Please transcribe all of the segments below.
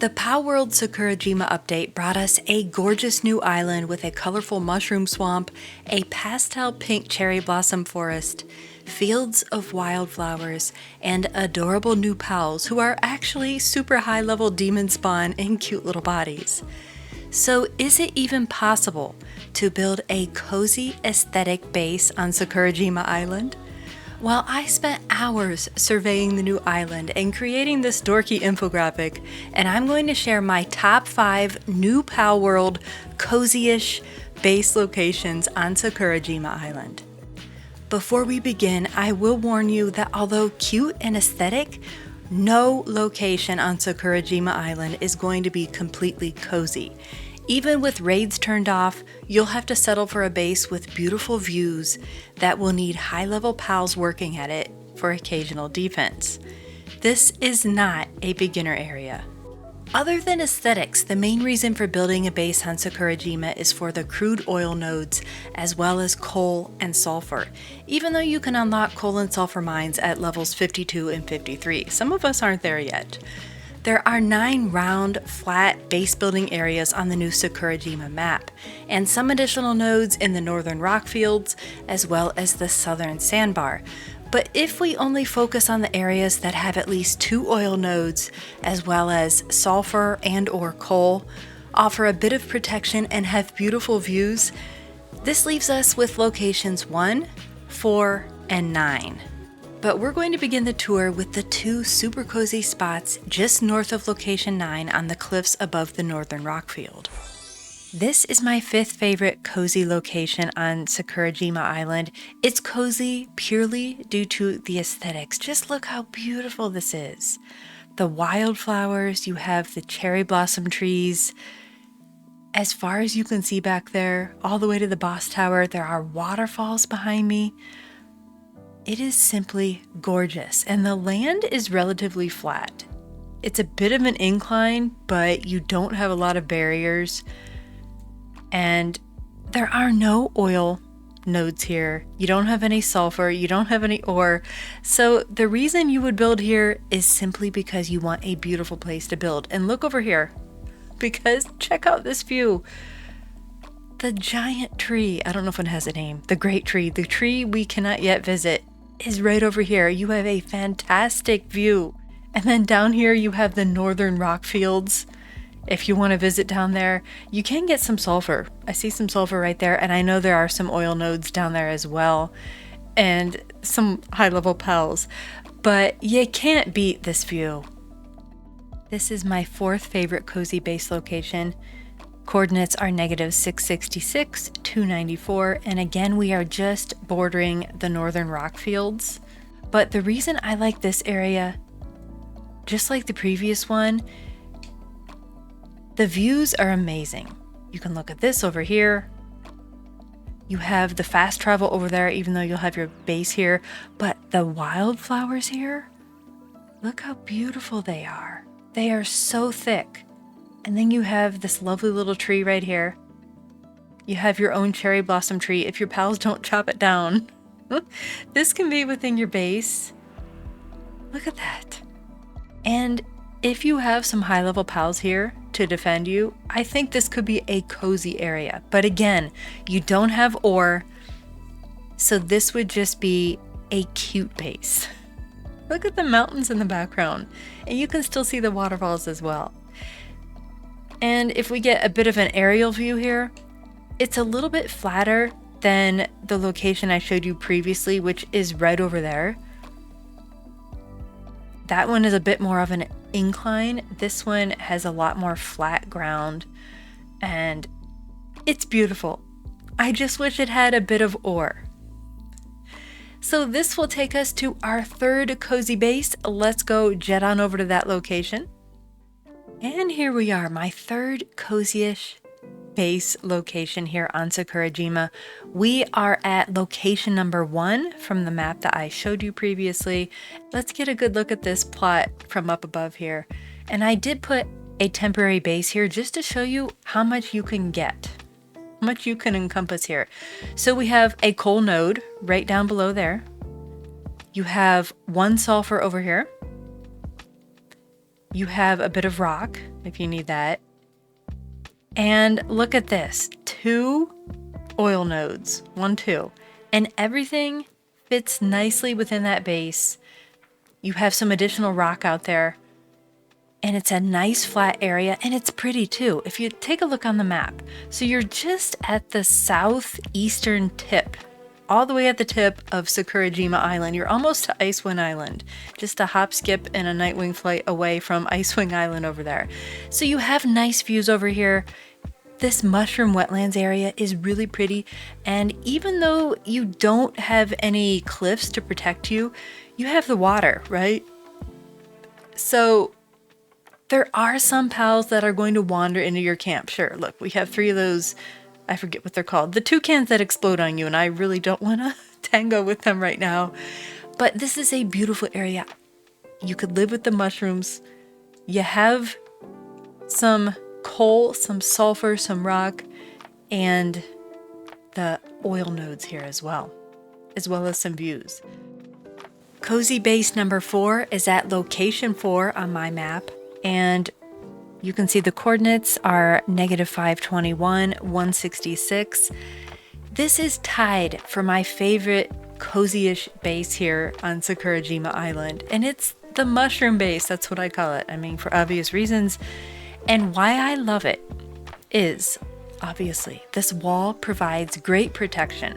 The Palworld Sakurajima update brought us a gorgeous new island with a colorful mushroom swamp, a pastel pink cherry blossom forest, fields of wildflowers, and adorable new pals who are actually super high level demon spawn in cute little bodies. So is it even possible to build a cozy aesthetic base on Sakurajima Island? Well, I spent hours surveying the new island and creating this dorky infographic, and I'm going to share my top 5 new Palworld cozy-ish base locations on Sakurajima Island. Before we begin, I will warn you that although cute and aesthetic, no location on Sakurajima Island is going to be completely cozy. Even with raids turned off, you'll have to settle for a base with beautiful views that will need high-level pals working at it for occasional defense. This is not a beginner area. Other than aesthetics, the main reason for building a base on Sakurajima is for the crude oil nodes, as well as coal and sulfur, even though you can unlock coal and sulfur mines at levels 52 and 53. Some of us aren't there yet. There are 9 round, flat base building areas on the new Sakurajima map, and some additional nodes in the northern rock fields, as well as the southern sandbar. But if we only focus on the areas that have at least 2 oil nodes, as well as sulfur and or coal, offer a bit of protection and have beautiful views, this leaves us with locations 1, 4, and 9. But we're going to begin the tour with the 2 super cozy spots just north of location 9 on the cliffs above the northern rockfield. This is my 5th favorite cozy location on Sakurajima Island. It's cozy purely due to the aesthetics. Just look how beautiful this is. The wildflowers, you have the cherry blossom trees. As far as you can see back there, all the way to the boss tower, there are waterfalls behind me. It is simply gorgeous, and the land is relatively flat. It's a bit of an incline, but you don't have a lot of barriers, and there are no oil nodes here. You don't have any sulfur, you don't have any ore, so the reason you would build here is simply because you want a beautiful place to build. And look over here, because check out this view. The giant tree, I don't know if it has a name, the great tree, the tree we cannot yet visit, is right over here. You have a fantastic view. And then down here you have the northern rock fields. If you want to visit down there, you can get some sulfur. I see some sulfur right there, and I know there are some oil nodes down there as well, and some high-level pals. But you can't beat this view. This is my 4th favorite cozy base location. Coordinates are -666, 294, and again we are just bordering the northern rock fields. But the reason I like this area, just like the previous one, the views are amazing. You can look at this over here. You have the fast travel over there, even though you'll have your base here. But the wildflowers here, look how beautiful they are. They are so thick. And then you have this lovely little tree right here. You have your own cherry blossom tree if your pals don't chop it down. This can be within your base. Look at that. And if you have some high-level pals here to defend you, I think this could be a cozy area. But again, you don't have ore, so this would just be a cute base. Look at the mountains in the background, and you can still see the waterfalls as well. And if we get a bit of an aerial view here, it's a little bit flatter than the location I showed you previously, which is right over there. That one is a bit more of an incline. This one has a lot more flat ground, and it's beautiful. I just wish it had a bit of ore. So this will take us to our 3rd cozy base. Let's go jet on over to that location. And here we are, my 3rd cozy-ish base location here on Sakurajima. We are at location number 1 from the map that I showed you previously. Let's get a good look at this plot from up above here. And I did put a temporary base here just to show you how much you can get, how much you can encompass here. So we have a coal node right down below there. You have 1 sulfur over here. You have a bit of rock if you need that. And look at this, 2 oil nodes, 1, 2. And everything fits nicely within that base. You have some additional rock out there. And it's a nice flat area, and it's pretty too. If you take a look on the map, so you're just at the southeastern tip, all the way at the tip of Sakurajima Island. You're almost to Icewind Island, just a hop, skip, and a nightwing flight away from Icewind Island over there. So you have nice views over here. This mushroom wetlands area is really pretty, and even though you don't have any cliffs to protect you, you have the water, right? So there are some pals that are going to wander into your camp. Sure, look, we have 3 of those, I forget what they're called, the toucans that explode on you, and I really don't want to tango with them right now. But this is a beautiful area. You could live with the mushrooms. You have some coal, some sulfur, some rock, and the oil nodes here as well as some views. Cozy base number 4 is at location 4 on my map. And you can see the coordinates are -521, 166. This is tied for my favorite cozy-ish base here on Sakurajima Island. And it's the mushroom base, that's what I call it. I mean, for obvious reasons. And why I love it is, obviously, this wall provides great protection.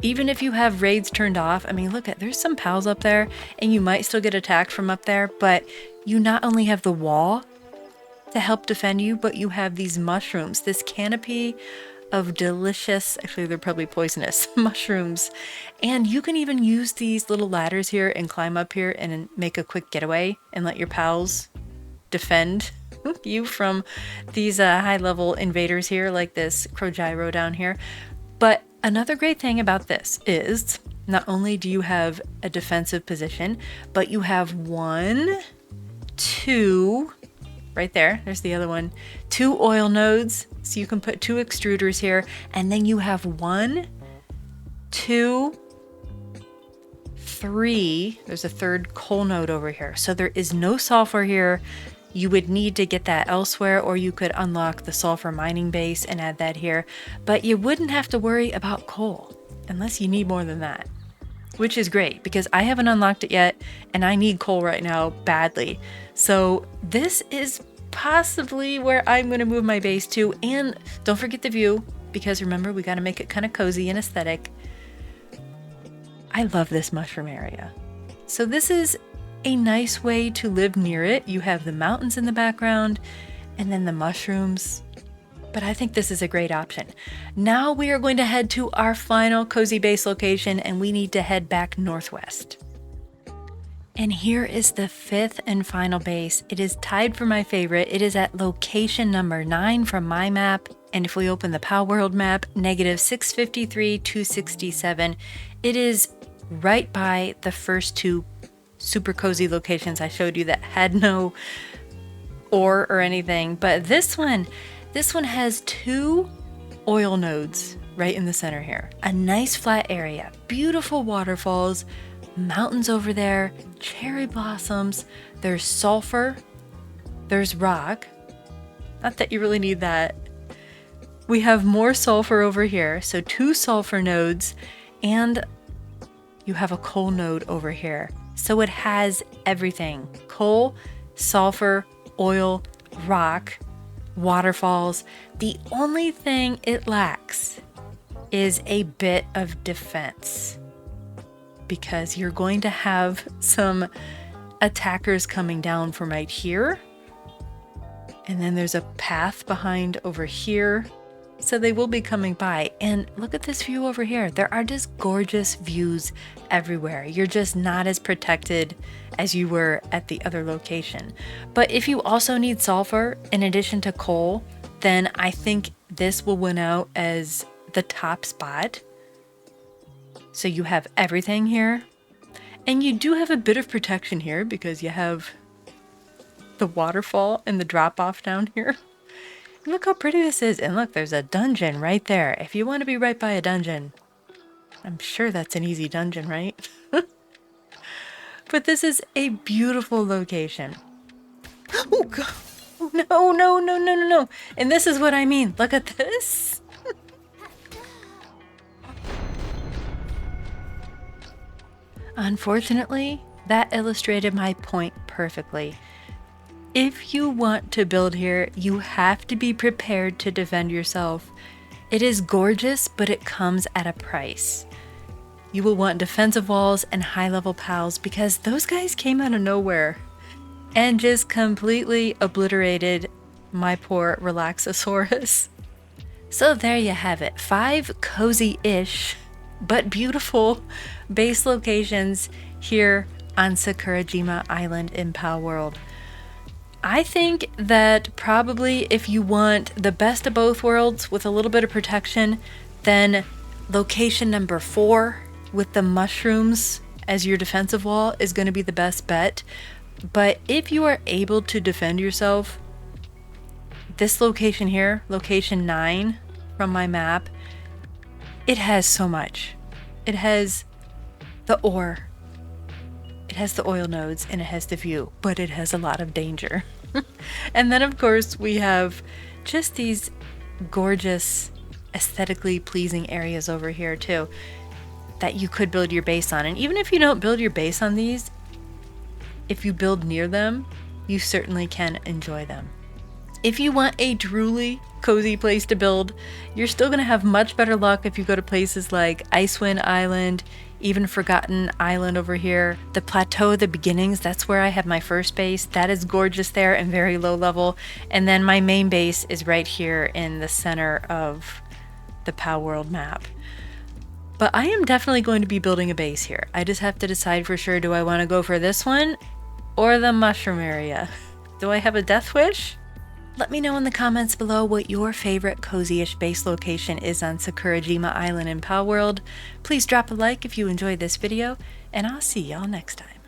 Even if you have raids turned off, I mean, look at, there's some pals up there and you might still get attacked from up there, but you not only have the wall to help defend you, but you have these mushrooms, this canopy of delicious, actually they're probably poisonous, mushrooms. And you can even use these little ladders here and climb up here and make a quick getaway and let your pals defend you from these high-level invaders here, like this Crogyro down here. But another great thing about this is not only do you have a defensive position, but you have 1, 2, right there's the other one, 2 oil nodes. So you can put 2 extruders here, and then you have 1, 2, 3. There's a 3rd coal node over here. So there is no sulfur here. You would need to get that elsewhere, or you could unlock the sulfur mining base and add that here. But you wouldn't have to worry about coal unless you need more than that, which is great because I haven't unlocked it yet and I need coal right now badly. So this is possibly where I'm going to move my base to. And don't forget the view, because remember, we got to make it kind of cozy and aesthetic. I love this mushroom area. So this is a nice way to live near it. You have the mountains in the background and then the mushrooms. But I think this is a great option. Now we are going to head to our final cozy base location, and we need to head back northwest. And here is the 5th and final base. It is tied for my favorite. It is at location number 9 from my map. And if we open the Palworld map, -653, 267, it is right by the first 2 super cozy locations I showed you that had no ore or anything. But this one has 2 oil nodes right in the center here. A nice flat area, beautiful waterfalls, mountains over there, cherry blossoms, there's sulfur, there's rock. Not that you really need that. We have more sulfur over here, so 2 sulfur nodes, and you have a coal node over here. So it has everything: coal, sulfur, oil, rock, waterfalls. The only thing it lacks is a bit of defense, because you're going to have some attackers coming down from right here. And then there's a path behind over here. So they will be coming by. And look at this view over here. There are just gorgeous views everywhere. You're just not as protected as you were at the other location. But if you also need sulfur in addition to coal, then I think this will win out as the top spot. So you have everything here. And you do have a bit of protection here because you have the waterfall and the drop off down here. Look how pretty this is. And look, there's a dungeon right there. If you want to be right by a dungeon, I'm sure that's an easy dungeon, right? But this is a beautiful location. Oh, God. No, no, no, no, no, no. And this is what I mean. Look at this. Unfortunately, that illustrated my point perfectly. If you want to build here, you have to be prepared to defend yourself. It is gorgeous, but it comes at a price. You will want defensive walls and high-level pals because those guys came out of nowhere and just completely obliterated my poor Relaxosaurus. So there you have it, 5 cozy-ish but beautiful base locations here on Sakurajima Island in Palworld. I think that probably if you want the best of both worlds with a little bit of protection, then location number 4 with the mushrooms as your defensive wall is going to be the best bet. But if you are able to defend yourself, this location here, location 9 from my map, it has so much. It has the ore, it has the oil nodes, and it has the view, but it has a lot of danger. And then of course we have just these gorgeous, aesthetically pleasing areas over here too that you could build your base on. And even if you don't build your base on these, if you build near them, you certainly can enjoy them. If you want a truly cozy place to build, you're still going to have much better luck if you go to places like Icewind Island, even Forgotten Island over here. The Plateau of the Beginnings, that's where I have my first base. That is gorgeous there and very low level. And then my main base is right here in the center of the Palworld map. But I am definitely going to be building a base here. I just have to decide for sure, do I want to go for this one or the mushroom area? Do I have a death wish? Let me know in the comments below what your favorite cozy-ish base location is on Sakurajima Island in Palworld. Please drop a like if you enjoyed this video, and I'll see y'all next time.